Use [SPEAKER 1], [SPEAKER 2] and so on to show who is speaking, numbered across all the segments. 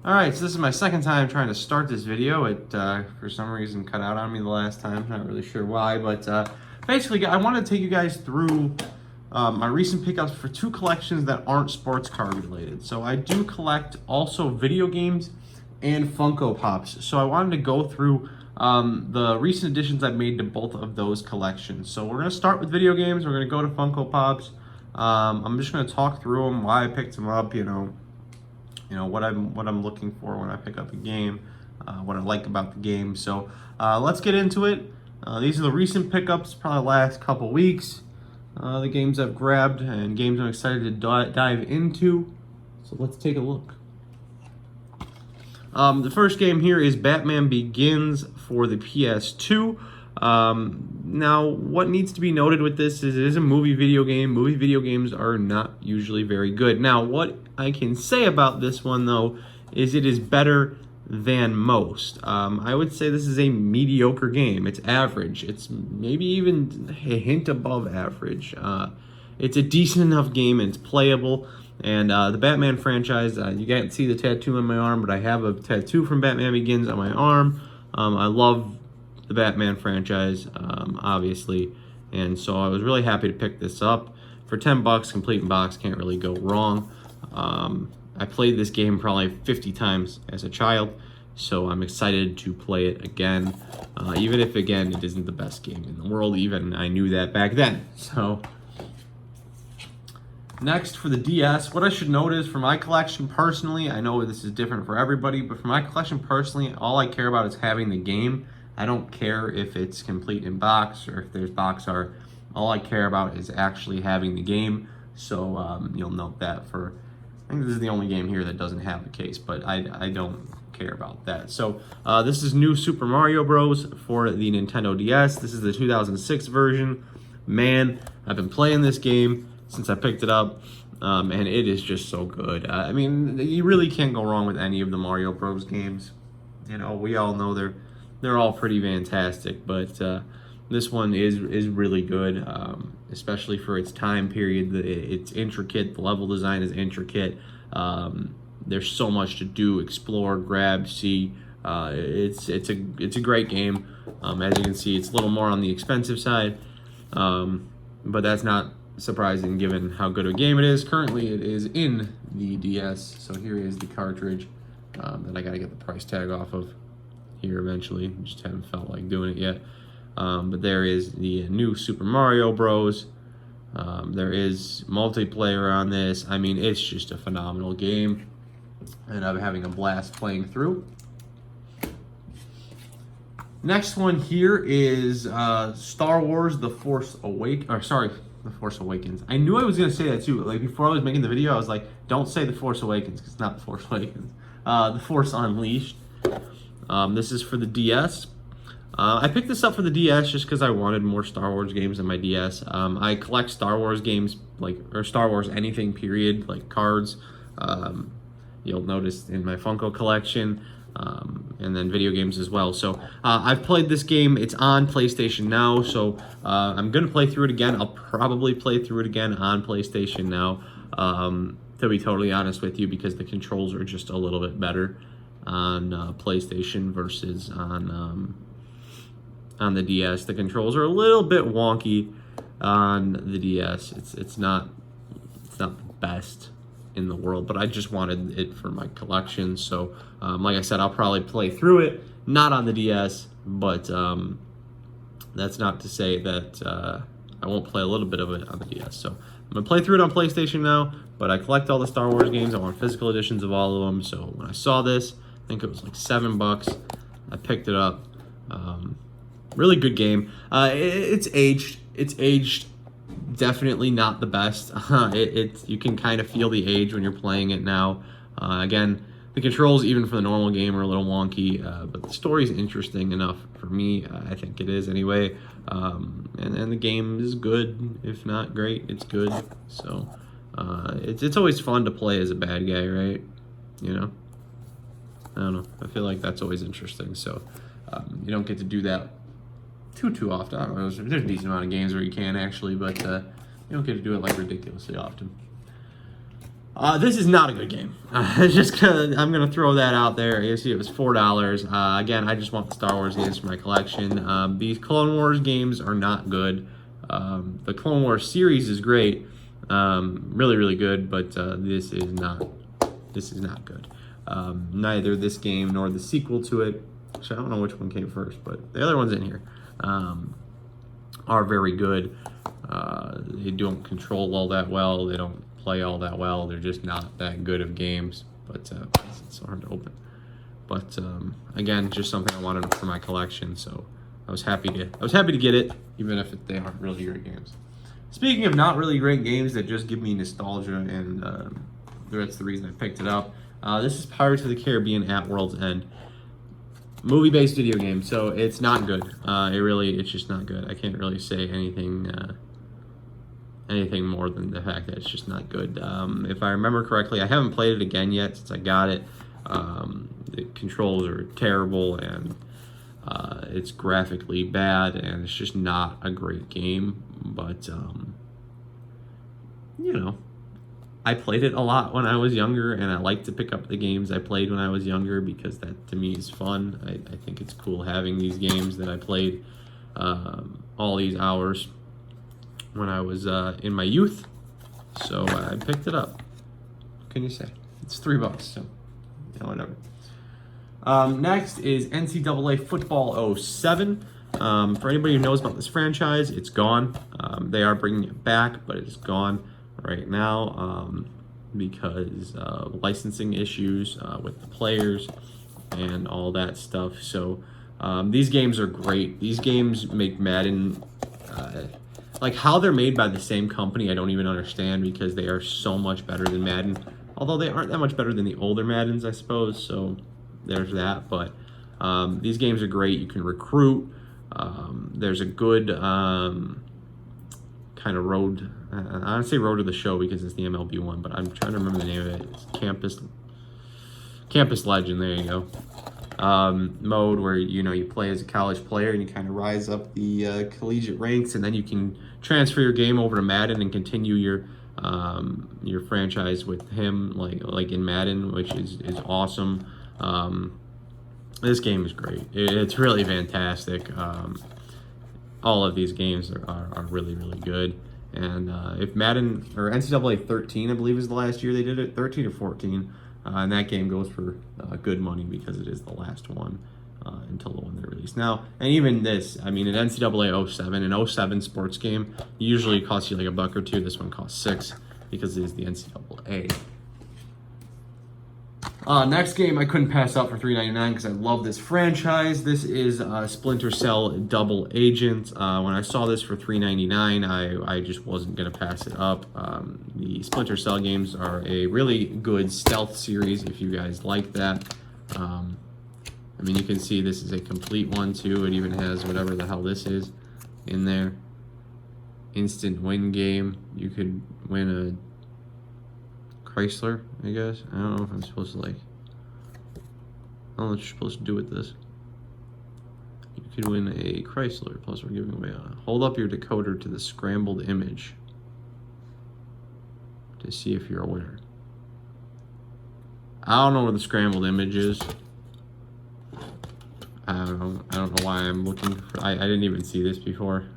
[SPEAKER 1] Alright, so this is my second time trying to start this video. It, for some reason, cut out on me the last time. Not really sure why, but basically, I wanted to take you guys through my recent pickups for two collections that aren't sports car related. So I do collect also video games and Funko Pops. So I wanted to go through the recent additions I've made to both of those collections. So we're going to start with video games. We're going to go to Funko Pops. I'm just going to talk through them, why I picked them up, you know, what I'm looking for when I pick up a game, what I like about the game. So let's get into it. These are the recent pickups, probably the last couple weeks. The games I've grabbed and games I'm excited to dive into. So let's take a look. The first game here is Batman Begins for the PS2. Now, what needs to be noted with this is it is a movie video game. Movie video games are not usually very good. Now, what I can say about this one, though, is it is better than most. I would say this is a mediocre game. It's average. It's maybe even a hint above average. It's a decent enough game, and it's playable. And the Batman franchise, you can't see the tattoo on my arm, but I have a tattoo from Batman Begins on my arm. I love the Batman franchise, obviously, and so I was really happy to pick this up. For 10 bucks, complete in box, can't really go wrong. I played this game probably 50 times as a child, so I'm excited to play it again, even if, again, it isn't the best game in the world. Even I knew that back then. So next, for the DS, what I should note is for my collection personally, I know this is different for everybody, but for my collection personally, all I care about is having the game. I don't care if it's complete in box or if there's box art. All I care about is actually having the game. So you'll note that for, I think this is the only game here that doesn't have the case, but I don't care about that. So this is New Super Mario Bros. For the Nintendo DS. This is the 2006 version. Man, I've been playing this game since I picked it up, and it is just so good. I mean, you really can't go wrong with any of the Mario Bros. Games. You know, we all know they're all pretty fantastic, but this one is really good, especially for its time period. It's intricate. The level design is intricate. There's so much to do, explore, grab, see. It's a great game. As you can see, it's a little more on the expensive side, but that's not surprising given how good a game it is. Currently, it is in the DS. So here is the cartridge that I gotta get the price tag off of here eventually. Just haven't felt like doing it yet. But there is the new Super Mario Bros. There is multiplayer on this. I mean, it's just a phenomenal game, and I'm having a blast playing through. Next one here is Star Wars: The Force Awakens. I knew I was gonna say that too. Like before I was making the video, I was like, "Don't say The Force Awakens," because it's not The Force Awakens. The Force Unleashed. This is for the DS. I picked this up for the DS just because I wanted more Star Wars games in my DS. I collect Star Wars games, or Star Wars anything, period, like cards. You'll notice in my Funko collection, and then video games as well. So I've played this game. It's on PlayStation Now, so I'm going to play through it again. I'll probably play through it again on PlayStation Now, to be totally honest with you, because the controls are just a little bit better on PlayStation versus on the DS. The controls are a little bit wonky on the DS. It's not the best in the world, but I just wanted it for my collection. So like I said, I'll probably play through it, not on the DS, but that's not to say that I won't play a little bit of it on the DS. So I'm gonna play through it on PlayStation Now, but I collect all the Star Wars games. I want physical editions of all of them. So when I saw this, I think it was like $7. I picked it up. Really good game. It's aged. It's aged. Definitely not the best. You can kind of feel the age when you're playing it now. Again, the controls, even for the normal game, are a little wonky, but the story is interesting enough for me. I think it is anyway. And the game is good, if not great. It's good. So it's always fun to play as a bad guy, right? You know. I don't know. I feel like that's always interesting. So you don't get to do that too often. I don't know. There's a decent amount of games where you can actually, but you don't get to do it like ridiculously often. This is not a good game. I'm gonna throw that out there. You see, it was $4. Again, I just want the Star Wars games for my collection. These Clone Wars games are not good. The Clone Wars series is great, really, really good, but this is not. This is not good. Neither this game nor the sequel to it. So I don't know which one came first, but the other ones in here are very good. They don't control all that well. They don't play all that well. They're just not that good of games. But it's so hard to open. But again, just something I wanted for my collection. So I was happy to get it, even if they aren't really great games. Speaking of not really great games that just give me nostalgia, and that's the reason I picked it up. This is Pirates of the Caribbean at World's End. Movie-based video game, so it's not good. It's just not good. I can't really say anything more than the fact that it's just not good. If I remember correctly, I haven't played it again yet since I got it. The controls are terrible, and it's graphically bad, and it's just not a great game. But you know, I played it a lot when I was younger, and I like to pick up the games I played when I was younger because that, to me, is fun. I think it's cool having these games that I played all these hours when I was in my youth. So I picked it up. What can you say? It's $3, so whatever. Next is NCAA Football 07. For anybody who knows about this franchise, it's gone. They are bringing it back, but it's gone right now because of licensing issues with the players and all that stuff. So these games are great. These games make Madden, like how they're made by the same company, I don't even understand, because they are so much better than Madden. Although they aren't that much better than the older Maddens, I suppose. So there's that. But these games are great. You can recruit. There's a good kind of road. I don't say road to the show because it's the MLB one, but I'm trying to remember the name of it. It's Campus Legend. There you go. Mode where you play as a college player and you kind of rise up the collegiate ranks, and then you can transfer your game over to Madden and continue your franchise with him, like in Madden, which is awesome. This game is great. It's really fantastic. All of these games are really, really good. And if Madden or NCAA 13, I believe, is the last year they did it, 13 or 14, and that game goes for good money because it is the last one until the one they release now. And even this, I mean, an NCAA 07, an 07 sports game usually costs you like $1 or $2. This one costs $6 because it is the NCAA. Next game I couldn't pass up for $3.99 because I love this franchise. This is Splinter Cell Double Agent. When I saw this for $3.99, I just wasn't going to pass it up. The Splinter Cell games are a really good stealth series if you guys like that. I mean, you can see this is a complete one too. It even has whatever the hell this is in there. Instant win game. You could win a Chrysler, I guess. I don't know if I'm supposed to I don't know what you're supposed to do with this. You could win a Chrysler, plus we're giving away a... Hold up your decoder to the scrambled image to see if you're a winner. I don't know where the scrambled image is. I don't know why I'm looking for... I didn't even see this before.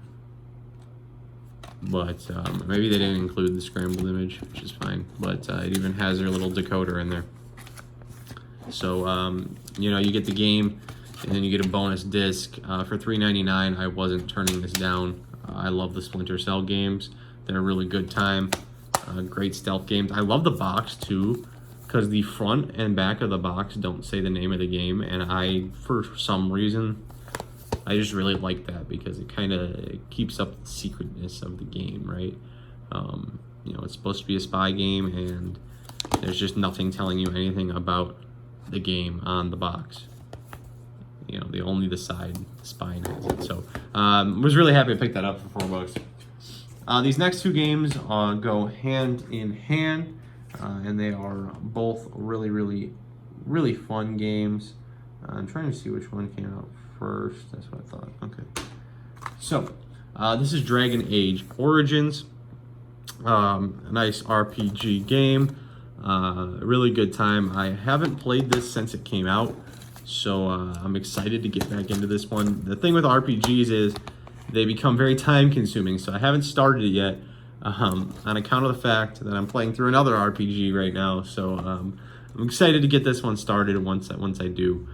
[SPEAKER 1] But maybe they didn't include the scrambled image, which is fine. But it even has their little decoder in there. So, you get the game, and then you get a bonus disc. For $3.99, I wasn't turning this down. I love the Splinter Cell games. They're a really good time. Great stealth games. I love the box, too, because the front and back of the box don't say the name of the game. And for some reason... I just really like that because it kind of keeps up the secretness of the game, right? It's supposed to be a spy game, and there's just nothing telling you anything about the game on the box. Only the side spine has it. So, was really happy I picked that up for $4. These next two games go hand in hand, and they are both really, really, really fun games. I'm trying to see which one came out first. That's what I thought. Okay. So, this is Dragon Age Origins. A nice RPG game. Really good time. I haven't played this since it came out, so I'm excited to get back into this one. The thing with RPGs is they become very time consuming, so I haven't started it yet on account of the fact that I'm playing through another RPG right now. So I'm excited to get this one started once I do,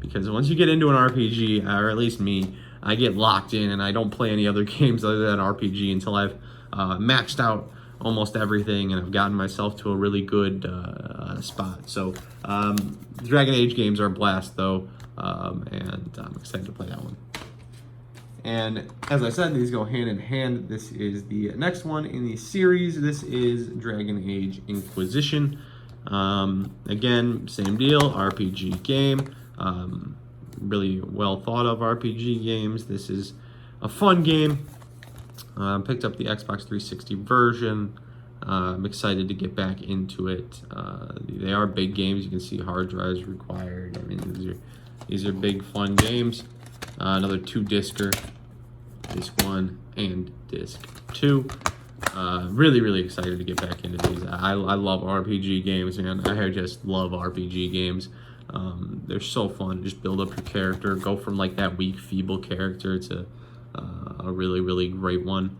[SPEAKER 1] because once you get into an RPG, or at least me, I get locked in and I don't play any other games other than RPG until I've maxed out almost everything and I've gotten myself to a really good spot. So Dragon Age games are a blast though, and I'm excited to play that one. And as I said, these go hand in hand. This is the next one in the series. This is Dragon Age Inquisition. Again, same deal, RPG game. Really well thought of RPG games. This is a fun game. Picked up the Xbox 360 version. I'm excited to get back into it. They are big games. You can see hard drives required. I mean, these are big fun games. Another 2-discer, disc 1 and disc 2. Really excited to get back into these. I love RPG games, man. I just love RPG games. They're so fun. Just build up your character, go from like that weak, feeble character to a really great one.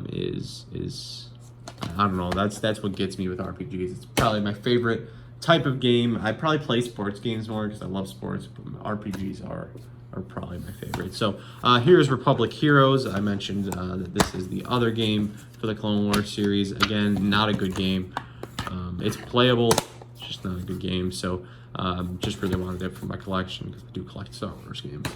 [SPEAKER 1] Is I don't know. That's what gets me with RPGs. It's probably my favorite type of game. I probably play sports games more because I love sports, but RPGs are probably my favorite. So here's Republic Heroes. I mentioned that this is the other game for the Clone Wars series. Again, not a good game. It's playable, it's just not a good game. So just really wanted it for my collection because I do collect Star Wars games.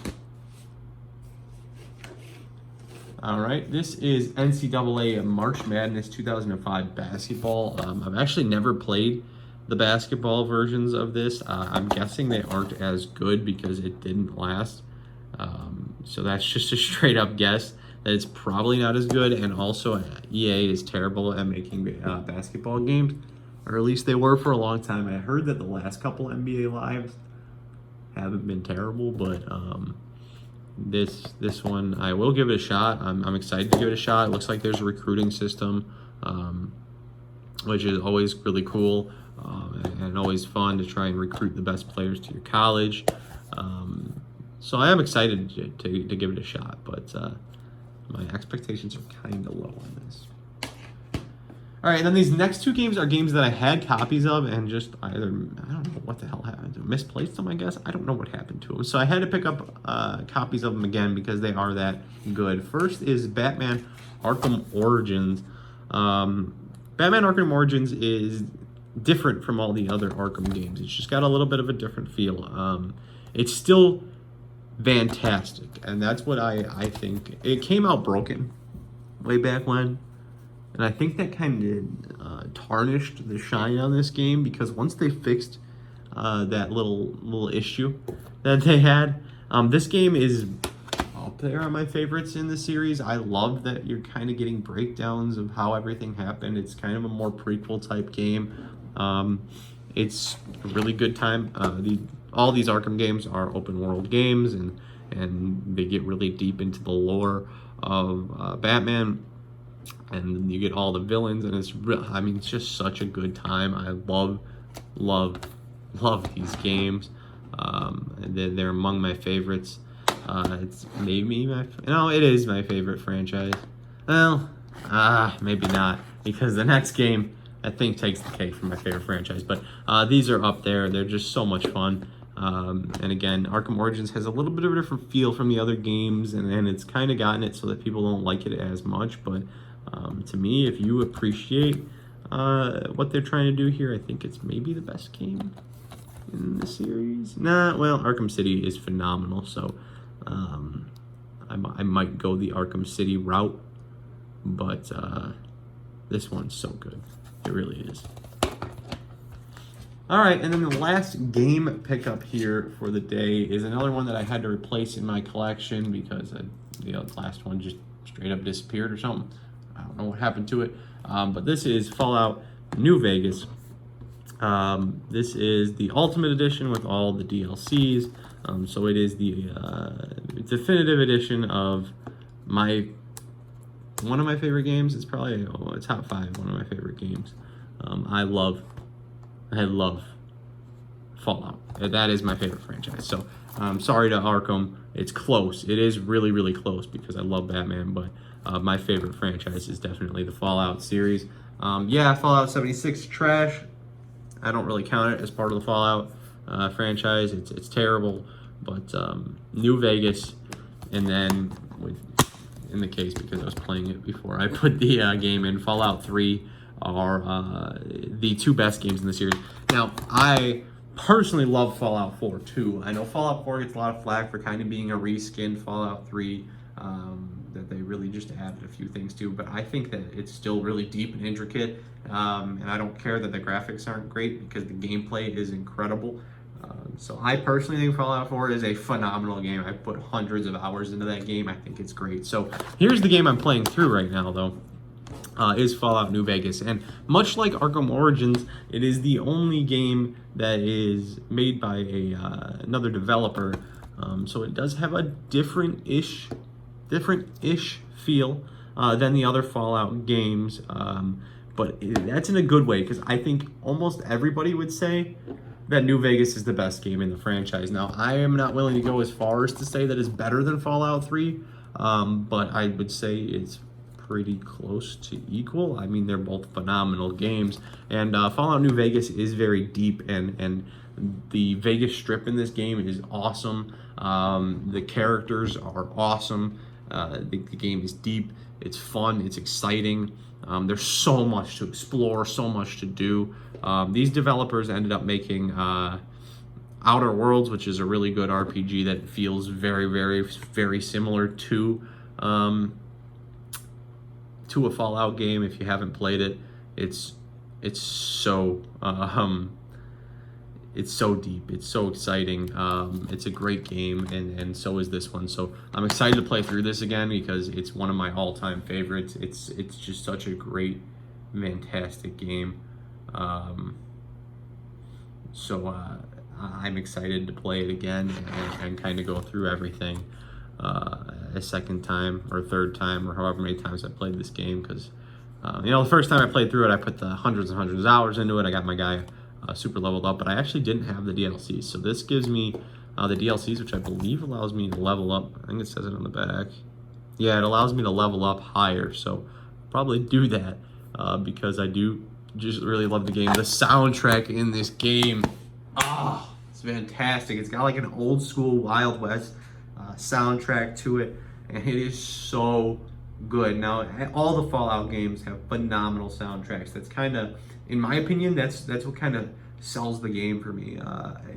[SPEAKER 1] All right, this is NCAA March Madness 2005 basketball. I've actually never played the basketball versions of this. I'm guessing they aren't as good because it didn't last. So that's just a straight up guess that it's probably not as good. And also EA is terrible at making basketball games, or at least they were for a long time. I heard that the last couple NBA Lives haven't been terrible, but this one I will give it a shot. I'm excited to give it a shot. It looks like there's a recruiting system, which is always really cool, and always fun to try and recruit the best players to your college. So I am excited to give it a shot, but my expectations are kind of low on this. All right, and then these next two games are games that I had copies of and just either, I don't know what the hell happened. Misplaced them, I guess. I don't know what happened to them. So I had to pick up copies of them again because they are that good. First is Batman Arkham Origins. Batman Arkham Origins is different from all the other Arkham games. It's just got a little bit of a different feel. It's still fantastic, and that's what I think. It came out broken way back when, and I think that kind of tarnished the shine on this game, because once they fixed that little issue that they had, this game is up there on my favorites in the series. I love that you're kind of getting breakdowns of how everything happened. It's kind of a more prequel type game. It's a really good time. All these Arkham games are open world games, and they get really deep into the lore of Batman, and you get all the villains, and it's it's just such a good time. I love these games. They're among my favorites. It's maybe it is my favorite franchise. Well, maybe not, because the next game I think takes the cake for my favorite franchise. But these are up there. They're just so much fun. And again, Arkham Origins has a little bit of a different feel from the other games, and it's kind of gotten it so that people don't like it as much. But to me, if you appreciate what they're trying to do here, I think it's maybe the best game in the series. Arkham City is phenomenal, so I might go the Arkham City route, but this one's so good. It really is. All right, and then the last game pickup here for the day is another one that I had to replace in my collection because the last one just straight up disappeared or something. I don't know what happened to it, but this is Fallout New Vegas. This is the Ultimate Edition with all the DLCs. So it is the definitive edition of one of my favorite games. It's probably a top 5 one of my favorite games. I love Fallout. That is my favorite franchise. So sorry to Arkham. It's close. It is really, really close because I love Batman, but my favorite franchise is definitely the Fallout series. Yeah, Fallout 76 trash. I don't really count it as part of the Fallout franchise. It's terrible, but New Vegas, and then in the case because I was playing it before I put the game in, Fallout 3 are the two best games in the series. Now, I personally love Fallout 4 too. I know Fallout 4 gets a lot of flack for kind of being a reskinned Fallout 3, that they really just added a few things to, but I think that it's still really deep and intricate, and I don't care that the graphics aren't great because the gameplay is incredible. So I personally think Fallout 4 is a phenomenal game. I've put hundreds of hours into that game. I think it's great. So here's the game I'm playing through right now, though. Is Fallout New Vegas. And much like Arkham Origins, it is the only game that is made by another developer. So it does have a different-ish feel than the other Fallout games. But that's in a good way, because I think almost everybody would say that New Vegas is the best game in the franchise. Now, I am not willing to go as far as to say that it's better than Fallout 3, but I would say it's pretty close to equal. I mean, they're both phenomenal games, and Fallout New Vegas is very deep, and the Vegas Strip in this game is awesome. The characters are awesome. The game is deep. It's fun. It's exciting. There's so much to explore, so much to do. These developers ended up making Outer Worlds, which is a really good RPG that feels very, very, very similar to a Fallout game. If you haven't played it, it's so deep, it's so exciting. It's a great game, and so is this one. So I'm excited to play through this again because it's one of my all-time favorites. It's just such a great, fantastic game. So I'm excited to play it again and kind of go through everything a second time or third time or however many times I played this game, because the first time I played through it, I put the hundreds and hundreds of hours into it. I got my guy super leveled up, but I actually didn't have the DLCs. So this gives me the DLCs, which I believe allows me to level up. I think it says it on the back. Yeah, it allows me to level up higher. So probably do that because I do just really love the game. The soundtrack in this game, it's fantastic. It's got like an old school Wild West soundtrack to it, and it is so good. Now, all the Fallout games have phenomenal soundtracks. That's kind of, in my opinion, that's what kind of sells the game for me.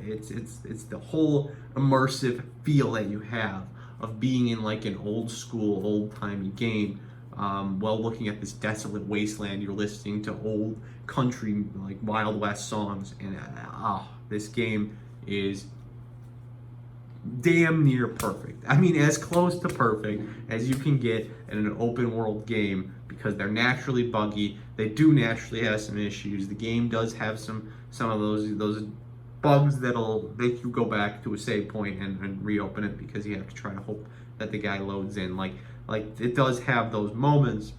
[SPEAKER 1] It's the whole immersive feel that you have of being in like an old school, old timey game, while looking at this desolate wasteland. You're listening to old country like Wild West songs, and this game is damn near perfect. I mean, as close to perfect as you can get in an open world game, because they're naturally buggy. They do naturally have some issues. The game does have some of those bugs that'll make you go back to a save point and reopen it, because you have to try to hope that the guy loads in. Like it does have those moments,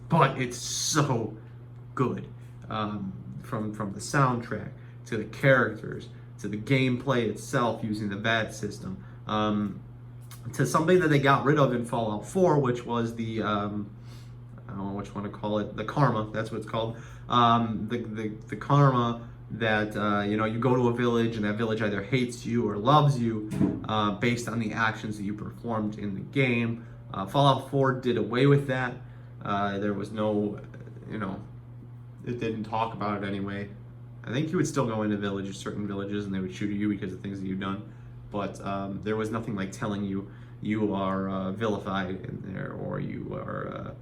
[SPEAKER 1] but it's so good. From the soundtrack to the characters to the gameplay itself using the VAT system, to something that they got rid of in Fallout 4, which was the I don't know which one to call it, the karma. That's what it's called. The karma that you go to a village, and that village either hates you or loves you based on the actions that you performed in the game. Fallout 4 did away with that. There was no, it didn't talk about it anyway. I think you would still go into certain villages, and they would shoot at you because of things that you've done. But there was nothing like telling you are vilified in there, or you are,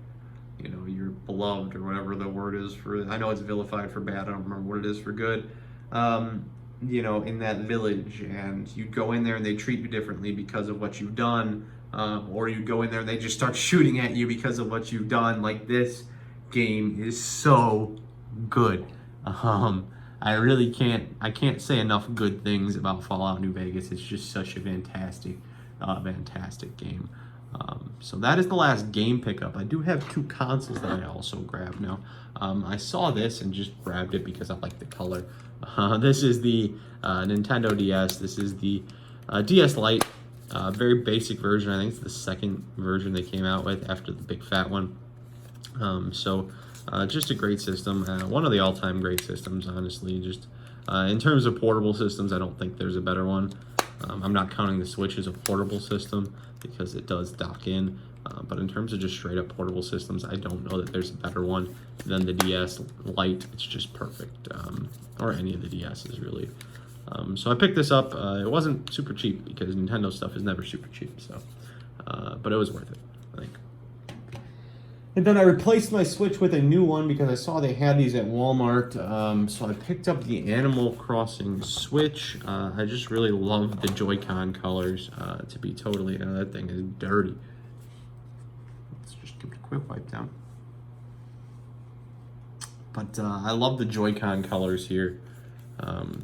[SPEAKER 1] you're beloved, or whatever the word is for. I know it's vilified for bad. I don't remember what it is for good. In that village, and you'd go in there and they treat you differently because of what you've done, or you go in there and they just start shooting at you because of what you've done. Like, this game is so good. I can't say enough good things about Fallout New Vegas. It's just such a fantastic game. So that is the last game pickup. I do have 2 consoles that I also grabbed now. I saw this and just grabbed it because I like the color. This is the Nintendo DS. This is the DS Lite. Very basic version. I think it's the second version they came out with after the big fat one. Just a great system. One of the all-time great systems, honestly. Just in terms of portable systems, I don't think there's a better one. I'm not counting the Switch as a portable system because it does dock in. But in terms of just straight up portable systems, I don't know that there's a better one than the DS Lite. It's just perfect. Or any of the DSs, really. So I picked this up. It wasn't super cheap because Nintendo stuff is never super cheap. So, but it was worth it, I think. And then I replaced my Switch with a new one because I saw they had these at Walmart. So I picked up the Animal Crossing Switch. I just really love the Joy-Con colors. To be totally, that thing is dirty. Let's just give it a quick wipe down. But I love the Joy-Con colors here.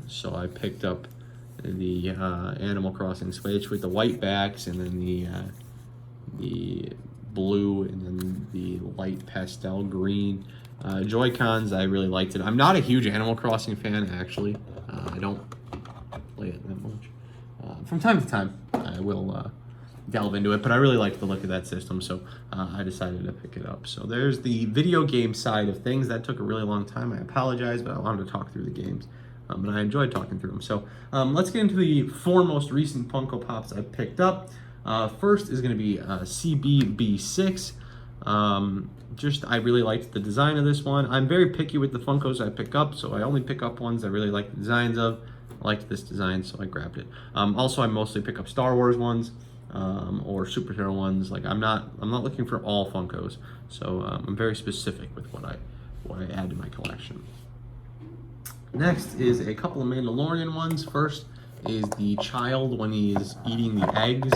[SPEAKER 1] So I picked up the Animal Crossing Switch with the white backs and then the blue and then the light pastel green. Joy-Cons, I really liked it. I'm not a huge Animal Crossing fan, actually. I don't play it that much. From time to time, I will delve into it, but I really like the look of that system, so I decided to pick it up. So there's the video game side of things. That took a really long time. I apologize, but I wanted to talk through the games. And I enjoyed talking through them. So let's get into the 4 most recent Funko Pops I picked up. First is going to be CBB6. I really liked the design of this one. I'm very picky with the Funkos I pick up, so I only pick up ones I really like the designs of. I liked this design, so I grabbed it. Also, I mostly pick up Star Wars ones or superhero ones. Like I'm not looking for all Funkos, so I'm very specific with what I add to my collection. Next is a couple of Mandalorian ones. First is the child when he's eating the eggs.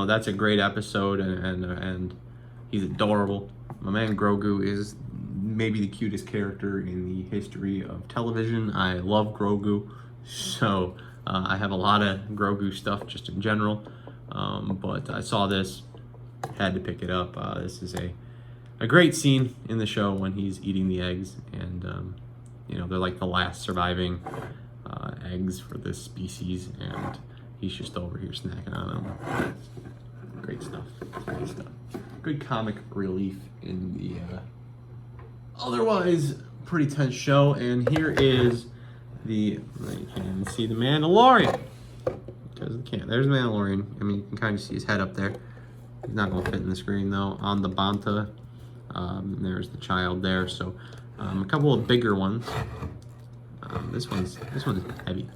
[SPEAKER 1] That's a great episode, and he's adorable. My man Grogu is maybe the cutest character in the history of television. I love Grogu, so I have a lot of Grogu stuff just in general. But I saw this, had to pick it up. This is a great scene in the show when he's eating the eggs, and they're like the last surviving eggs for this species, and he's just over here snacking on them. Great stuff. Great stuff. Good comic relief in the otherwise pretty tense show. And here is you can see the Mandalorian. Because you can't. There's the Mandalorian. I mean, you can kind of see his head up there. He's not going to fit in the screen though. On the Banta, there's the child there. So a couple of bigger one's. This one's heavy,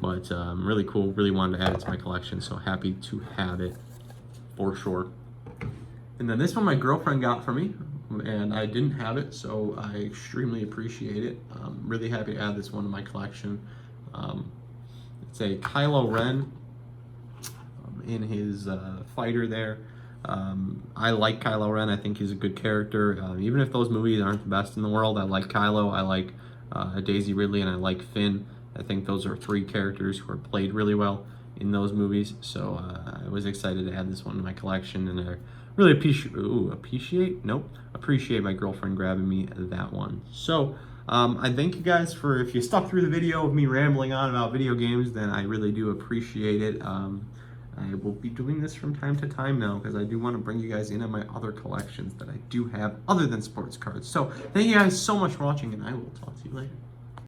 [SPEAKER 1] but really cool. Really wanted to add it to my collection, so happy to have it for sure. And then this one my girlfriend got for me, and I didn't have it, so I extremely appreciate it. Really happy to add this one to my collection. It's a Kylo Ren in his fighter there. I like Kylo Ren. I think he's a good character. Even if those movies aren't the best in the world, I like Kylo. I like Daisy Ridley, and I like Finn. I think those are 3 characters who are played really well in those movies. So I was excited to add this one to my collection, and I really appreciate my girlfriend grabbing me that one. So I thank you guys for, if you stuck through the video of me rambling on about video games, then I really do appreciate it. I will be doing this from time to time now because I do want to bring you guys in on my other collections that I do have other than sports cards. So thank you guys so much for watching, and I will talk to you later.